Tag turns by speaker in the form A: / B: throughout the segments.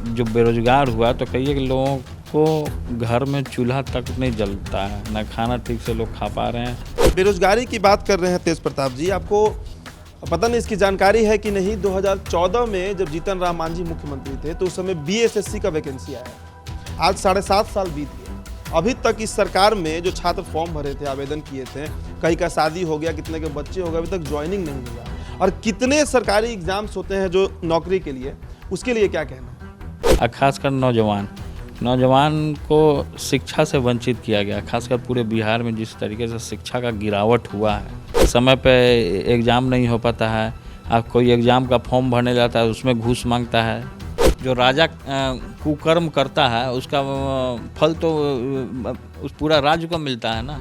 A: जो बेरोजगार हुआ तो कई एक लोगों को घर में चूल्हा तक नहीं जलता है, ना खाना ठीक से लोग खा पा रहे हैं।
B: बेरोजगारी की बात कर रहे हैं तेज प्रताप जी, आपको पता नहीं इसकी जानकारी है कि नहीं। 2014 में जब जीतन राम मांझी मुख्यमंत्री थे तो उस समय बीएसएससी का वैकेंसी आया। आज 7.5 साल बीत गए, अभी तक इस सरकार में जो छात्र फॉर्म भरे थे, आवेदन किए थे, कहीं का शादी हो गया, कितने के बच्चे हो गए, अभी तक ज्वाइनिंग नहीं हुआ। और कितने सरकारी एग्जाम्स होते हैं जो नौकरी के लिए, उसके लिए क्या कहना है?
A: खासकर नौजवान को शिक्षा से वंचित किया गया। खासकर पूरे बिहार में जिस तरीके से शिक्षा का गिरावट हुआ है, समय पे एग्ज़ाम नहीं हो पाता है, अब कोई एग्ज़ाम का फॉर्म भरने जाता है उसमें घूस मांगता है। जो राजा कुकर्म करता है उसका फल तो उस पूरा राज्य को मिलता है ना।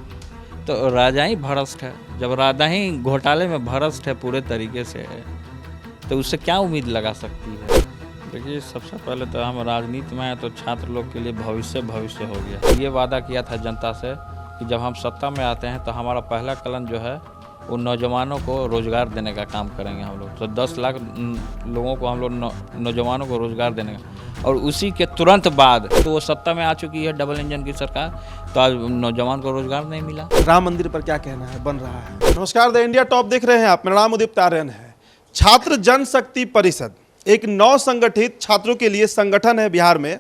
A: तो राजा ही भ्रष्ट है, जब राजा ही घोटाले में भ्रष्ट है पूरे तरीके से, तो उससे क्या उम्मीद लगा सकती है। देखिए, सबसे पहले तो हम राजनीति में आए तो छात्र लोग के लिए भविष्य हो गया। ये वादा किया था जनता से कि जब हम सत्ता में आते हैं तो हमारा पहला कदम जो है वो नौजवानों को रोज़गार देने का काम करेंगे हम लोग। तो 10 लाख लोगों को हम लोग नौजवानों को रोज़गार देने का, और उसी के तुरंत बाद तो वो सत्ता में आ चुकी है डबल इंजन की सरकार, तो आज नौजवान को रोज़गार नहीं मिला।
B: राम मंदिर पर क्या कहना है, बन रहा है? नमस्कार, द इंडिया टॉप देख रहे हैं आप। मेरा नाम उदित आर्यन है। छात्र जनशक्ति परिषद एक नव संगठित छात्रों के लिए संगठन है बिहार में।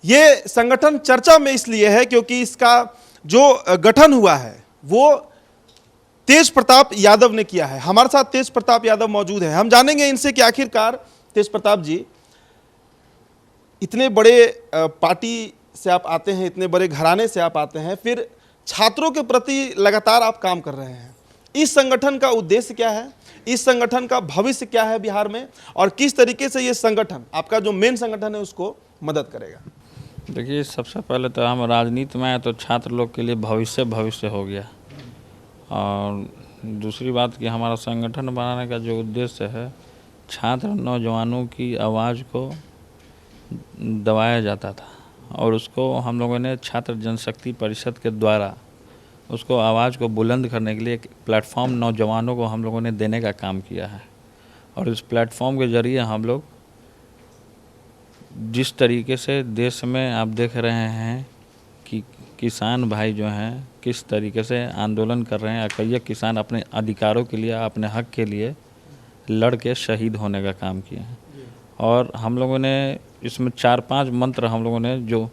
B: ये संगठन चर्चा में इसलिए है क्योंकि इसका जो गठन हुआ है वो तेज प्रताप यादव ने किया है। हमारे साथ तेज प्रताप यादव मौजूद है, हम जानेंगे इनसे कि आखिरकार तेज प्रताप जी, इतने बड़े पार्टी से आप आते हैं, इतने बड़े घराने से आप आते हैं, फिर छात्रों के प्रति लगातार आप काम कर रहे हैं। इस संगठन का उद्देश्य क्या है, इस संगठन का भविष्य क्या है बिहार में, और किस तरीके से ये संगठन, आपका जो मेन संगठन है, उसको मदद करेगा?
A: देखिए, सबसे पहले तो हम राजनीति में आए तो छात्र लोग के लिए भविष्य हो गया। और दूसरी बात कि हमारा संगठन बनाने का जो उद्देश्य है, छात्र नौजवानों की आवाज़ को दबाया जाता था, और उसको हम लोगों ने छात्र जनशक्ति परिषद के द्वारा उसको आवाज़ को बुलंद करने के लिए एक प्लेटफॉर्म नौजवानों को हम लोगों ने देने का काम किया है। और इस प्लेटफॉर्म के ज़रिए हम लोग जिस तरीके से देश में आप देख रहे हैं कि किसान भाई जो हैं किस तरीके से आंदोलन कर रहे हैं, कई किसान अपने अधिकारों के लिए, अपने हक के लिए लड़ के शहीद होने का काम किए हैं। और हम लोगों ने इसमें 4-5 मंत्र हम लोगों ने, जो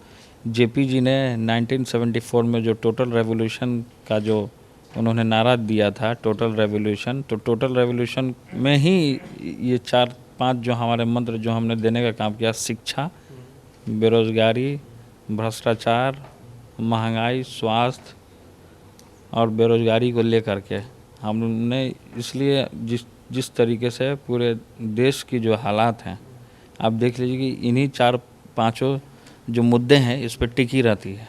A: जेपी जी ने 1974 में जो टोटल रेवोल्यूशन का जो उन्होंने नारा दिया था, टोटल रेवोल्यूशन, तो टोटल रेवोल्यूशन में ही ये 4-5 जो हमारे मंत्र जो हमने देने का काम किया, शिक्षा, बेरोजगारी, भ्रष्टाचार, महंगाई, स्वास्थ्य और बेरोजगारी को लेकर के हमने, इसलिए जिस तरीके से पूरे देश की जो हालात हैं, आप देख लीजिए कि इन्हीं 4-5 जो मुद्दे हैं इस पर टिकी रहती है,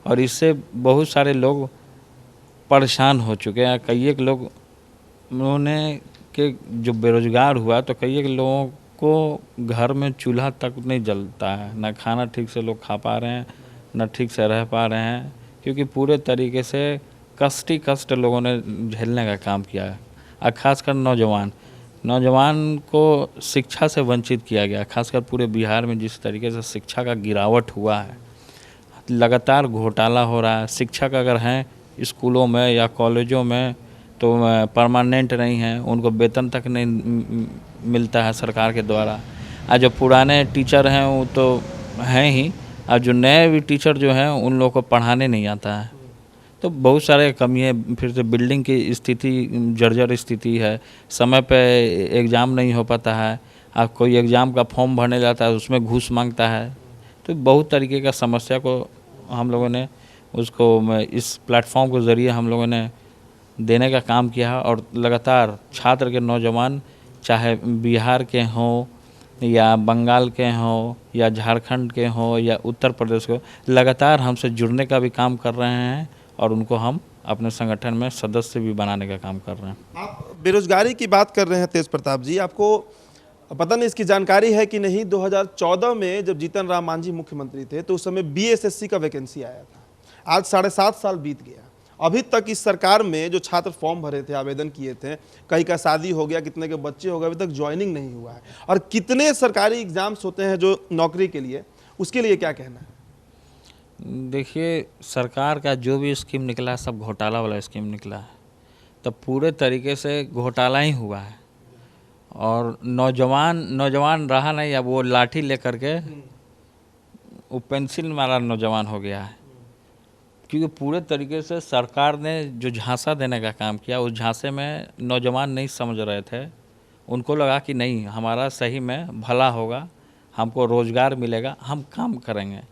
A: और इससे बहुत सारे लोग परेशान हो चुके हैं। कई एक लोग उन्होंने के जो बेरोजगार हुआ तो कई एक लोगों को घर में चूल्हा तक नहीं जलता है, ना खाना ठीक से लोग खा पा रहे हैं, ना ठीक से रह पा रहे हैं, क्योंकि पूरे तरीके से कष्ट लोगों ने झेलने का काम किया है। और ख़ासकर नौजवान को शिक्षा से वंचित किया गया। खासकर पूरे बिहार में जिस तरीके से शिक्षा का गिरावट हुआ है, लगातार घोटाला हो रहा है। शिक्षक अगर हैं स्कूलों में या कॉलेजों में तो परमानेंट नहीं हैं, उनको वेतन तक नहीं मिलता है सरकार के द्वारा। और जो पुराने टीचर हैं वो तो हैं ही, और जो नए भी टीचर जो हैं उन लोगों को पढ़ाने नहीं आता है। तो बहुत सारे कमी है। फिर से बिल्डिंग की स्थिति जर्जर स्थिति है, समय पे एग्ज़ाम नहीं हो पाता है, अब कोई एग्ज़ाम का फॉर्म भरने जाता है उसमें घूस मांगता है। तो बहुत तरीके का समस्या को हम लोगों ने उसको इस प्लेटफॉर्म के ज़रिए हम लोगों ने देने का काम किया है। और लगातार छात्र के नौजवान, चाहे बिहार के हों या बंगाल के हों या झारखंड के हों या उत्तर प्रदेश के, लगातार हमसे जुड़ने का भी काम कर रहे हैं, और उनको हम अपने संगठन में सदस्य भी बनाने का काम कर रहे हैं।
B: आप बेरोजगारी की बात कर रहे हैं तेज प्रताप जी, आपको पता नहीं इसकी जानकारी है कि नहीं। 2014 में जब जीतन राम मांझी मुख्यमंत्री थे तो उस समय बीएसएससी का वैकेंसी आया था। आज 7.5 साल बीत गया, अभी तक इस सरकार में जो छात्र फॉर्म भरे थे, आवेदन किए थे, कहीं का शादी हो गया, कितने के बच्चे हो गए, अभी तक ज्वाइनिंग नहीं हुआ है। और कितने सरकारी एग्जाम्स होते हैं जो नौकरी के लिए, उसके लिए क्या कहना है?
A: देखिए, सरकार का जो भी स्कीम निकला है सब घोटाला वाला स्कीम निकला है, तो पूरे तरीके से घोटाला ही हुआ है। और नौजवान रहा नहीं, अब वो लाठी लेकर के वो पेंसिल वाला नौजवान हो गया है, क्योंकि पूरे तरीके से सरकार ने जो झांसा देने का काम किया, उस झांसे में नौजवान नहीं समझ रहे थे। उनको लगा कि नहीं, हमारा सही में भला होगा, हमको रोज़गार मिलेगा, हम काम करेंगे।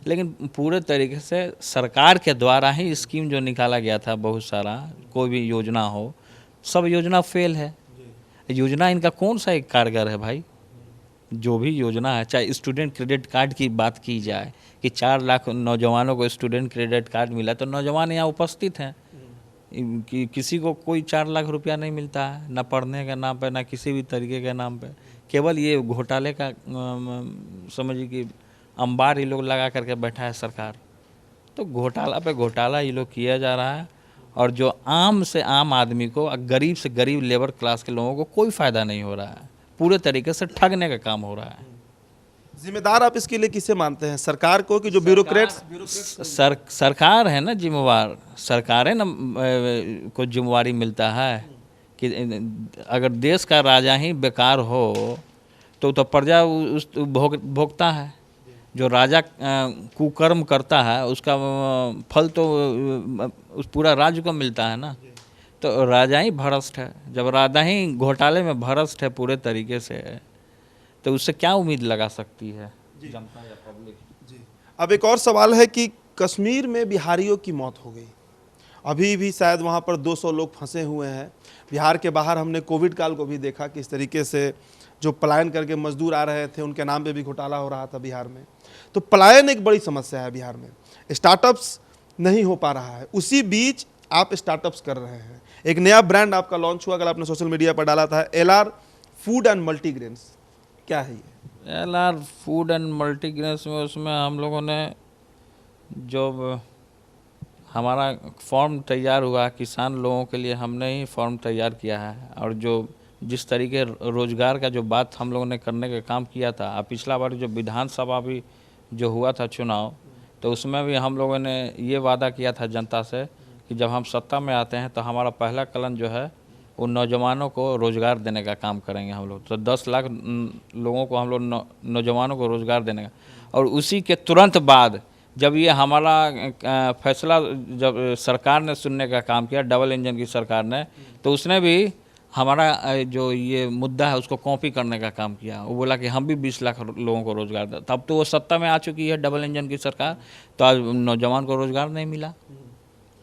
A: लेकिन पूरे तरीके से सरकार के द्वारा ही स्कीम जो निकाला गया था, बहुत सारा कोई भी योजना हो, सब योजना फेल है। योजना इनका कौन सा एक कारगर है भाई? जो भी योजना है, चाहे स्टूडेंट क्रेडिट कार्ड की बात की जाए कि 4 लाख नौजवानों को स्टूडेंट क्रेडिट कार्ड मिला, तो नौजवान यहाँ उपस्थित हैं कि किसी को कोई 4 लाख रुपया नहीं मिलता है, ना पढ़ने के नाम पे, ना किसी भी तरीके के नाम पे। केवल ये घोटाले का समझिए कि अंबार ये लोग लगा करके बैठा है सरकार। तो घोटाला पे घोटाला ये लोग किया जा रहा है, और जो आम से आम आदमी को, गरीब से गरीब लेबर क्लास के लोगों को कोई फ़ायदा नहीं हो रहा है। पूरे तरीके से ठगने का काम हो रहा है।
B: जिम्मेदार आप इसके लिए किसे मानते हैं, सरकार को कि जो ब्यूरोक्रेट्स?
A: सरकार है ना जिम्मेवार, सरकार है ना को जिम्मेवारी मिलता है कि अगर देश का राजा ही बेकार हो तो प्रजा उस भोगता है। जो राजा कुकर्म करता है उसका फल तो उस पूरा राज्य को मिलता है ना। तो राजा ही भ्रष्ट है, जब राजा ही घोटाले में भ्रष्ट है पूरे तरीके से, तो उससे क्या उम्मीद लगा सकती है जनता या पब्लिक?
B: जी। अब एक और सवाल है कि कश्मीर में बिहारियों की मौत हो गई, अभी भी शायद वहाँ पर 200 लोग फंसे हुए हैं। बिहार के बाहर हमने कोविड काल को भी देखा, किस तरीके से जो पलायन करके मजदूर आ रहे थे उनके नाम पे भी घोटाला हो रहा था बिहार में। तो पलायन एक बड़ी समस्या है बिहार में, स्टार्टअप्स नहीं हो पा रहा है। उसी बीच आप स्टार्टअप्स कर रहे हैं, एक नया ब्रांड आपका लॉन्च हुआ, कल आपने सोशल मीडिया पर डाला था, LR फूड एंड मल्टीग्रेन्स। क्या है ये
A: LR फूड एंड मल्टीग्रेन्स में उसमें हम लोगों ने जो हमारा फॉर्म तैयार हुआ, किसान लोगों के लिए हमने ही फॉर्म तैयार किया है। और जो जिस तरीके रोज़गार का जो बात हम लोगों ने करने का काम किया था, पिछला बार जो विधानसभा भी जो हुआ था चुनाव, तो उसमें भी हम लोगों ने ये वादा किया था जनता से कि जब हम सत्ता में आते हैं तो हमारा पहला कदम जो है वो नौजवानों को रोज़गार देने का काम करेंगे हम लोग। तो 10 लाख लोगों को हम लोग नौजवानों को रोज़गार देने का। और उसी के तुरंत बाद जब ये हमारा फैसला जब सरकार ने सुनने का काम किया, डबल इंजन की सरकार ने, तो उसने भी हमारा जो ये मुद्दा है उसको कॉपी करने का काम किया। वो बोला कि हम भी 20 लाख लोगों को रोज़गार दें। तब तो वो सत्ता में आ चुकी है डबल इंजन की सरकार, तो आज नौजवान को रोज़गार नहीं मिला,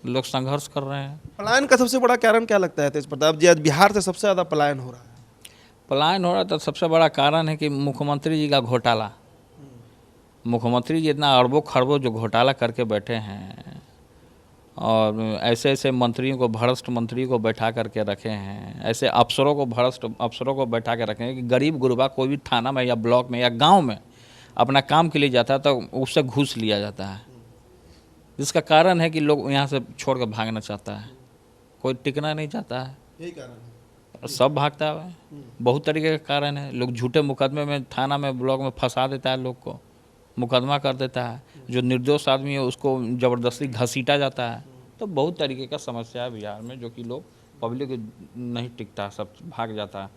A: लोग संघर्ष कर रहे हैं।
B: पलायन का सबसे बड़ा कारण क्या लगता है तेज प्रताप जी? आज बिहार से सबसे ज़्यादा पलायन हो रहा है।
A: पलायन हो रहा है तो सबसे बड़ा कारण है कि मुख्यमंत्री जी का घोटाला। मुख्यमंत्री जी इतना अरबों खरबों जो घोटाला करके बैठे हैं, और ऐसे ऐसे मंत्रियों को, भ्रष्ट मंत्रियों को बैठा करके रखे हैं, ऐसे अफसरों को, भ्रष्ट अफसरों को बैठा के रखे हैं कि गरीब गुरबा कोई भी थाना में या ब्लॉक में या गांव में अपना काम के लिए जाता है तो उससे घूस लिया जाता है, जिसका कारण है कि लोग यहाँ से छोड़ कर भागना चाहता है, कोई टिकना नहीं चाहता है,
B: यही कारण है।
A: सब भागता है। बहुत तरीके का कारण है। लोग झूठे मुकदमे में थाना में ब्लॉक में फंसा देता है, लोग को मुकदमा कर देता है। जो निर्दोष आदमी है उसको ज़बरदस्ती घसीटा जाता है। तो बहुत तरीके का समस्या है बिहार में, जो कि लोग पब्लिक नहीं टिकता, सब भाग जाता है।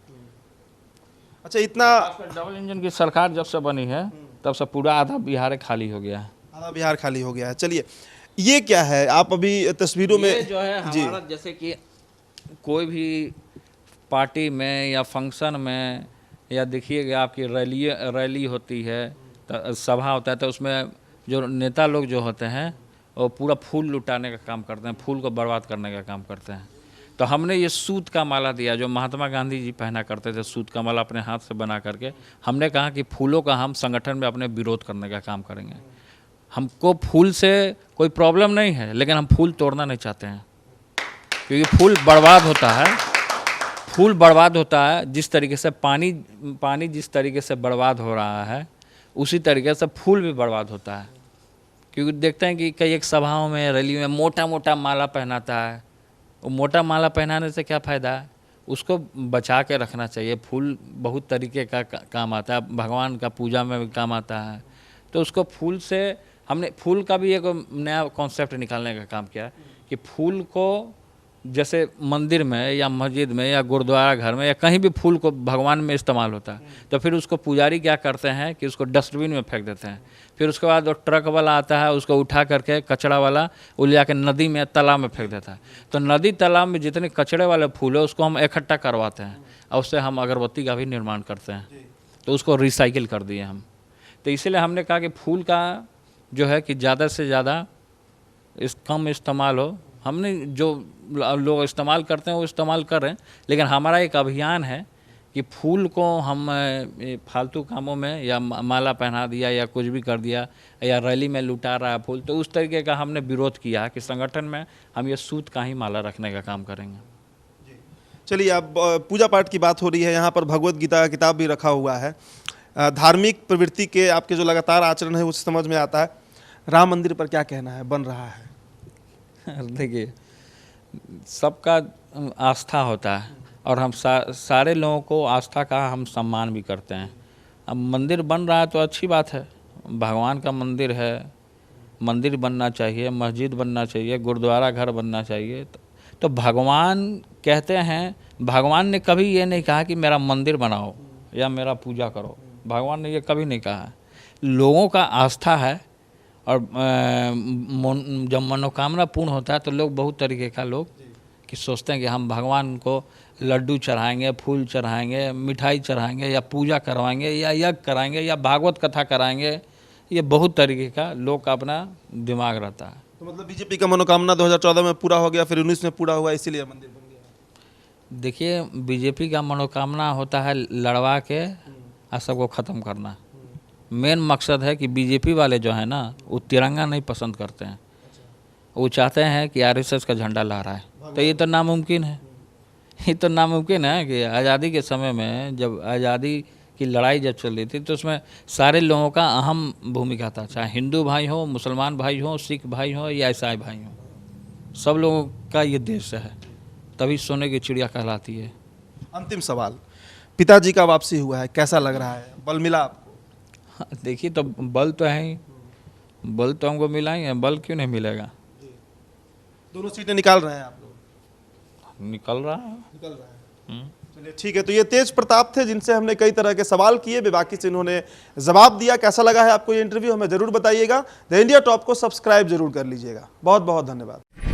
B: अच्छा, इतना
A: डबल इंजन की सरकार जब से बनी है तब से पूरा आधा बिहार खाली हो गया है।
B: आधा बिहार खाली हो गया है। चलिए, ये क्या है? आप अभी तस्वीरों में
A: ये जो है हमारा, जैसे कि कोई भी पार्टी में या फंक्शन में, या देखिएगा आपकी रैली होती है, तो सभा होता है, तो उसमें जो नेता लोग जो होते हैं वो पूरा फूल लुटाने का काम करते हैं, फूल को बर्बाद करने का काम करते हैं। तो हमने ये सूत का माला दिया, जो महात्मा गांधी जी पहना करते थे, सूत का माला अपने हाथ से बना करके। हमने कहा कि फूलों का हम संगठन में अपने विरोध करने का काम करेंगे। हमको फूल से कोई प्रॉब्लम नहीं है, लेकिन हम फूल तोड़ना नहीं चाहते हैं, क्योंकि फूल बर्बाद होता है। फूल बर्बाद होता है, जिस तरीके से पानी जिस तरीके से बर्बाद हो रहा है, उसी तरीके से फूल भी बर्बाद होता है। क्योंकि देखते हैं कि कई एक सभाओं में, रैली में मोटा मोटा माला पहनाता है। वो मोटा माला पहनाने से क्या फ़ायदा है, उसको बचा के रखना चाहिए। फूल बहुत तरीके का काम आता है, भगवान का पूजा में भी काम आता है। तो उसको फूल से, हमने फूल का भी एक नया कॉन्सेप्ट निकालने का काम किया कि फूल को जैसे मंदिर में या मस्जिद में या गुरुद्वारा घर में या कहीं भी फूल को भगवान में इस्तेमाल होता है, तो फिर उसको पुजारी क्या करते हैं कि उसको डस्टबिन में फेंक देते हैं। फिर उसके बाद वो ट्रक वाला आता है, उसको उठा करके कचरा वाला वो ले जाकर नदी में, तालाब में फेंक देता है। तो नदी तालाब में जितने कचरे वाले फूल है उसको हम इकट्ठा करवाते हैं और उससे हम अगरबत्ती का भी निर्माण करते हैं। तो उसको रिसाइकिल कर दिए हम। तो इसीलिए हमने कहा कि फूल का जो है कि ज़्यादा से ज़्यादा कम इस्तेमाल हो। हमने जो लोग इस्तेमाल करते हैं वो इस्तेमाल कर रहे हैं, लेकिन हमारा एक अभियान है कि फूल को हम फालतू कामों में या माला पहना दिया या कुछ भी कर दिया या रैली में लुटा रहा है फूल, तो उस तरीके का हमने विरोध किया है कि संगठन में हम ये सूत का ही माला रखने का काम करेंगे।
B: चलिए, अब पूजा पाठ की बात हो रही है, यहाँ पर भगवत गीता का किताब भी रखा हुआ है। धार्मिक प्रवृत्ति के आपके जो लगातार आचरण है उसे समझ में आता है। राम मंदिर पर क्या कहना है, बन रहा है?
A: देखिए, सबका आस्था होता है और हम सारे लोगों को आस्था का हम सम्मान भी करते हैं। अब मंदिर बन रहा है तो अच्छी बात है, भगवान का मंदिर है, मंदिर बनना चाहिए, मस्जिद बनना चाहिए, गुरुद्वारा घर बनना चाहिए। तो भगवान कहते हैं, भगवान ने कभी ये नहीं कहा कि मेरा मंदिर बनाओ या मेरा पूजा करो, भगवान ने ये कभी नहीं कहा है। लोगों का आस्था है और जब मनोकामना पूर्ण होता है तो लोग बहुत तरीके का लोग कि सोचते हैं कि हम भगवान को लड्डू चढ़ाएंगे, फूल चढ़ाएंगे, मिठाई चढ़ाएंगे या पूजा करवाएंगे या यज्ञ कराएंगे या भागवत कथा कराएंगे। ये बहुत तरीके का लोग का अपना दिमाग रहता है।
B: तो मतलब बीजेपी का मनोकामना 2014 में पूरा हो गया, फिर 19 में पूरा हुआ, इसीलिए मंदिर बन गया।
A: देखिए, बीजेपी का मनोकामना होता है लड़वा के और सबको ख़त्म करना। मेन मकसद है कि बीजेपी वाले जो है ना वो तिरंगा नहीं पसंद करते हैं, वो चाहते हैं कि आरएसएस का झंडा लहराए। तो ये तो नामुमकिन है, ये तो नामुमकिन है कि आज़ादी के समय में जब आज़ादी की लड़ाई जब चल रही थी तो उसमें सारे लोगों का अहम भूमिका था, चाहे हिंदू भाई हो, मुसलमान भाई हो, सिख भाई हो या ईसाई भाई हो, सब लोगों का ये देश है, तभी सोने की चिड़िया कहलाती है।
B: अंतिम सवाल, पिताजी का वापसी हुआ है, कैसा लग रहा है, बल मिला आपको?
A: देखिए, तो बल तो है ही, बल तो हमको मिला ही है, बल क्यों नहीं मिलेगा?
B: दोनों सीटें निकाल रहे हैं आप लोग?
A: निकल रहा है।
B: चलिए ठीक है, तो ये तेज प्रताप थे जिनसे हमने कई तरह के सवाल किए, बेबाकी से इन्होंने जवाब दिया। कैसा लगा है आपको ये इंटरव्यू, हमें जरूर बताइएगा। द इंडिया टॉप को सब्सक्राइब जरूर कर लीजिएगा। बहुत बहुत धन्यवाद।